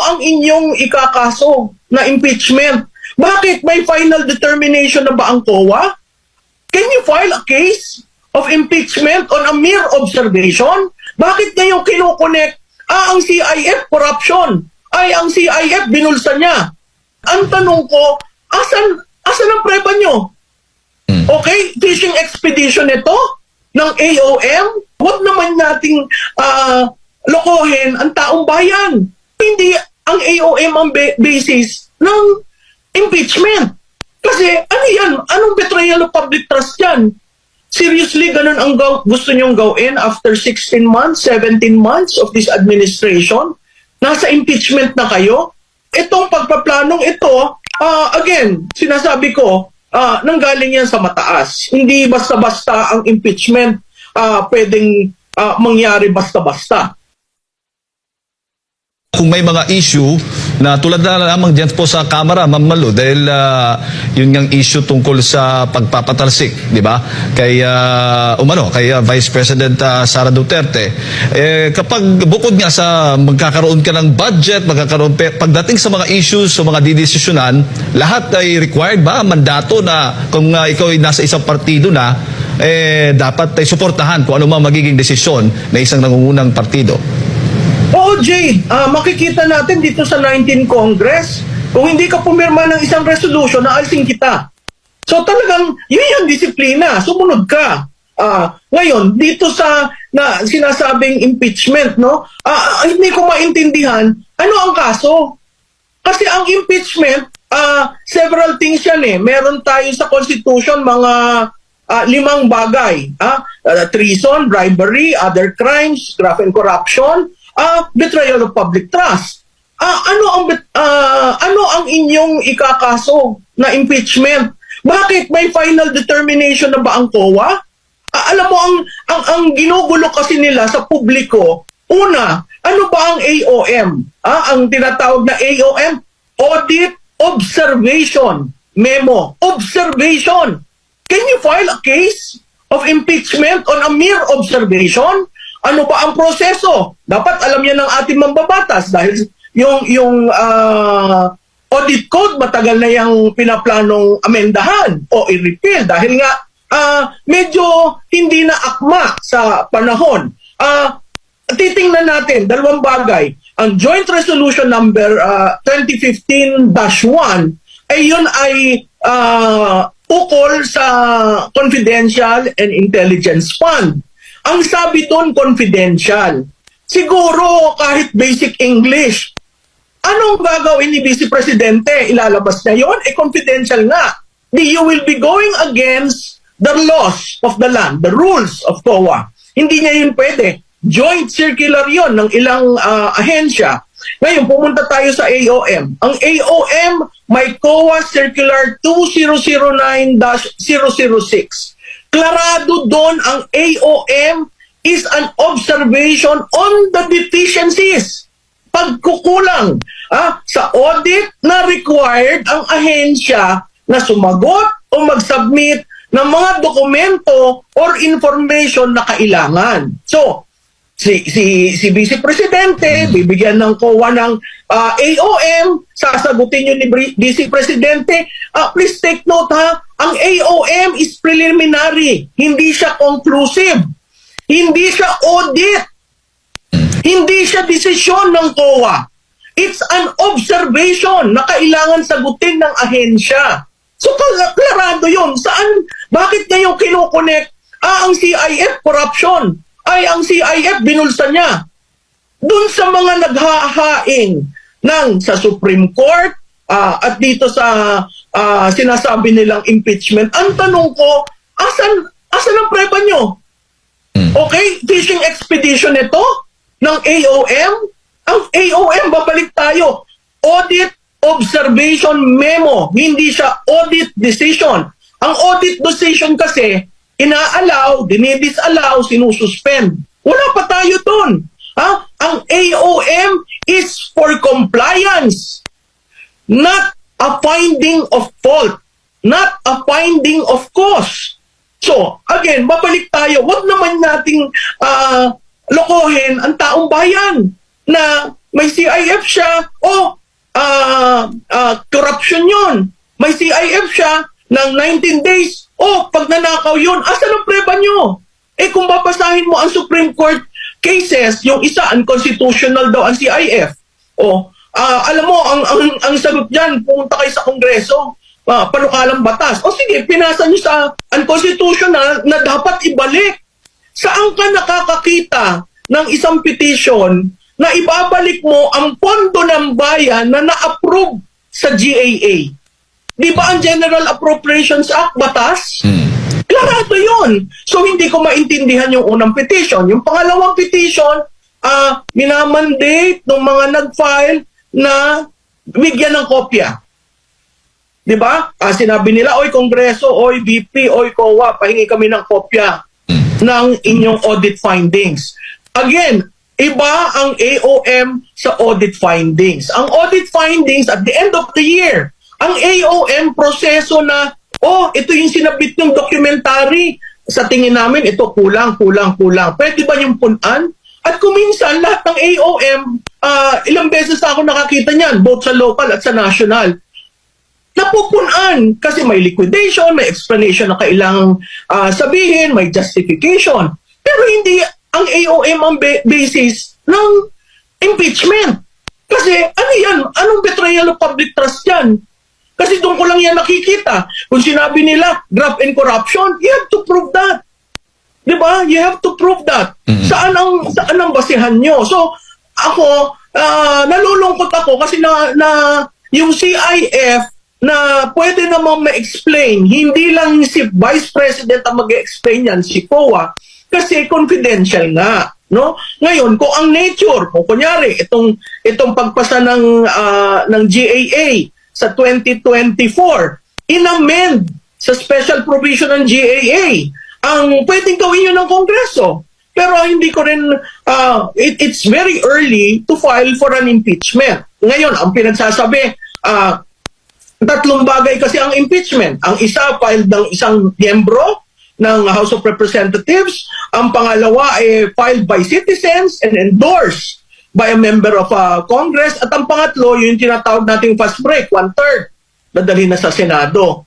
ang inyong ikakaso na impeachment? Bakit may final determination na ba ang COA? Can you file a case of impeachment on a mere observation? Bakit ngayon kinukonek, ang CIF corruption, ay ang CIF binulsa niya? Ang tanong ko, asan ang prepa nyo? Okay, fishing expedition ito ng AOM? Huwag naman nating lokohin ang taong bayan. Hindi ang AOM ang basis ng impeachment. Kasi ano yan? Anong betrayal of public trust yan? Seriously, ganun ang gusto nyong gawin after 16 months, 17 months of this administration? Nasa impeachment na kayo? Itong pagpaplanong ito, again, sinasabi ko, nanggaling yan sa mataas. Hindi basta-basta ang impeachment pwedeng mangyari basta-basta. Kung may mga issue na tulad na lamang dyan po sa Kamara, Ma'am Malu, dahil yun yung issue tungkol sa pagpapatalsik, di ba? Kay Vice President Sara Duterte. Kapag bukod nga sa magkakaroon ka ng budget, pagdating sa mga issues, sa mga didesisyonan, lahat ay required ba? Mandato na kung ikaw ay nasa isang partido na, dapat ay suportahan kung ano mang magiging desisyon na isang nangungunang partido. Oo, Jay, makikita natin dito sa 19 Congress, kung hindi ka pumirma ng isang resolution, naalsin kita. So talagang, yun yung disiplina, sumunod ka. Ngayon, dito sa sinasabing impeachment, no? Hindi ko maintindihan, ano ang kaso? Kasi ang impeachment, several things yan eh. Meron tayo sa Constitution, mga 5 bagay. Treason, bribery, other crimes, graft and corruption, betrayal of public trust. Ano ang inyong ikakaso na impeachment? Bakit may final determination na ba ang COA? Alam mo, ang ginugulo kasi nila sa publiko, una, ano ba ang AOM? Ang tinatawag na AOM, Audit Observation Memo. Observation. Can you file a case of impeachment on a mere observation? Ano ba ang proseso? Dapat alam yan ng ating mambabatas dahil yung audit code matagal na yung pinaplanong amendahan o i-repeal dahil nga medyo hindi na akma sa panahon. Titingnan natin, 2 bagay. Ang Joint Resolution number 2015-1 ay yun ay ukol sa Confidential and Intelligence Fund. Ang sabi doon, confidential. Siguro, kahit basic English, anong gagawin ni Vice Presidente? Ilalabas niya yun? Confidential nga. You will be going against the laws of the land, the rules of COA. Hindi niya yun pwede. Joint circular yun ng ilang ahensya. Ngayon, pumunta tayo sa AOM. Ang AOM may COA Circular 2009-006. Klarado doon ang AOM is an observation on the deficiencies. Pagkukulang sa audit na required ang ahensya na sumagot o mag-submit ng mga dokumento or information na kailangan. So, si Vice Presidente, bibigyan ng COA ng AOM, sasagutin yun ni Vice Presidente. Please take note ang AOM is preliminary, hindi siya conclusive, hindi siya audit, hindi siya desisyon ng COA. It's an observation na kailangan sagutin ng ahensya. So, klarado yun. Saan? Bakit ngayon kinukonek? Ang CIF corruption, ay ang CIF binulsa niya. Doon sa mga naghahaing sa Supreme Court at dito sa sinasabi nilang impeachment, ang tanong ko, asan ang prepa nyo? Okay, fishing expedition ito ng AOM. Ang AOM, babalik tayo, Audit Observation Memo, hindi siya audit decision. Ang audit decision kasi, ina-allow, dinidisallow, sinususpend. Wala pa tayo dun. Ang AOM is for compliance, not a finding of fault, not a finding of cause. So, again, babalik tayo. Huwag naman nating lokohin ang taong bayan na may CIF siya o action yun. May CIF siya ng 19 days. Pag nanakaw yun, asan ang preba nyo? Kung babasahin mo ang Supreme Court cases, yung isa, unconstitutional daw ang CIF. Alam mo, ang sagot dyan, pumunta kayo sa Kongreso, panukalang batas. Sige, pinasa nyo sa unconstitutional na dapat ibalik. Saan ka nakakakita ng isang petition na ibabalik mo ang pondo ng bayan na na-approve sa GAA? Di ba ang General Appropriations Act batas? Klaro yun. So hindi ko maintindihan yung unang petition. Yung pangalawang petition, minamandate ng mga nag-file na bigyan ng kopya. Di ba? Sinabi nila, oy Kongreso, oy BP, oy COA, pahingi kami ng kopya ng inyong audit findings. Again, iba ang AOM sa audit findings. Ang audit findings at the end of the year, ang AOM proseso na, ito yung sinabit ng documentary. Sa tingin namin, ito kulang. Pwede ba yung punan? At kung minsan, lahat ng AOM, ilang beses na ako nakakita niyan, both sa local at sa national, napupunan kasi may liquidation, may explanation na kailangang sabihin, may justification. Pero hindi ang AOM ang basis ng impeachment. Kasi ano yan? Anong betrayal of public trust yan? Kasi doon ko lang yan nakikita. Kung sinabi nila, graft and corruption, you have to prove that. Di ba? You have to prove that. Saan ang basihan nyo? So, ako, nalulungkot ako kasi na yung CIF na pwede namang ma-explain, hindi lang si Vice President ang mag-explain yan, si COA, kasi confidential nga. No? Ngayon, kung ang nature, kung kunyari, itong pagpasa ng GAA, sa 2024, inamend sa special provision ng GAA ang pwedeng gawin yun ng Kongreso. Pero hindi ko rin, it's very early to file for an impeachment. Ngayon, ang pinagsasabi, tatlong bagay kasi ang impeachment. Ang isa, filed ng isang miyembro ng House of Representatives. Ang pangalawa, filed by citizens and endorsed by a member of Congress. At ang pangatlo, yung tinatawag nating fast break, 1/3, dadalhin na sa Senado.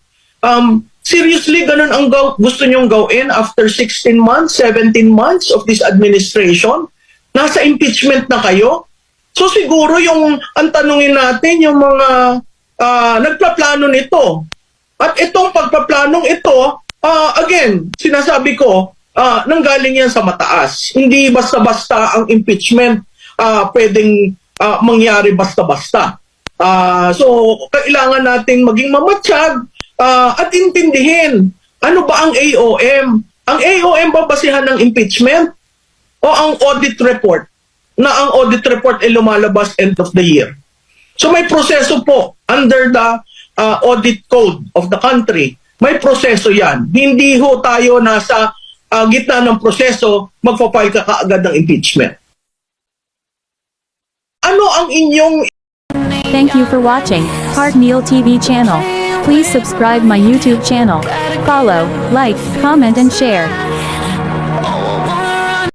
Seriously, ganun ang gusto nyong gawin after 16 months, 17 months of this administration? Nasa impeachment na kayo? So siguro ang tanungin natin, yung mga nagpaplano nito. At itong pagpaplanong ito, again, sinasabi ko, nanggaling yan sa mataas. Hindi basta-basta ang impeachment pwedeng mangyari basta-basta. So, kailangan nating maging mamatsyag at intindihin, ano ba ang AOM? Ang AOM ba basihan ng impeachment o ang audit report? Na ang audit report ay lumalabas end of the year. So, may proseso po under the audit code of the country. May proseso yan. Hindi ho tayo nasa gitna ng proseso, magpa-file ka kaagad ng impeachment. Ano ang inyong... Thank you for watching Heart Neil TV channel. Please subscribe my YouTube channel. Follow, like, comment and share.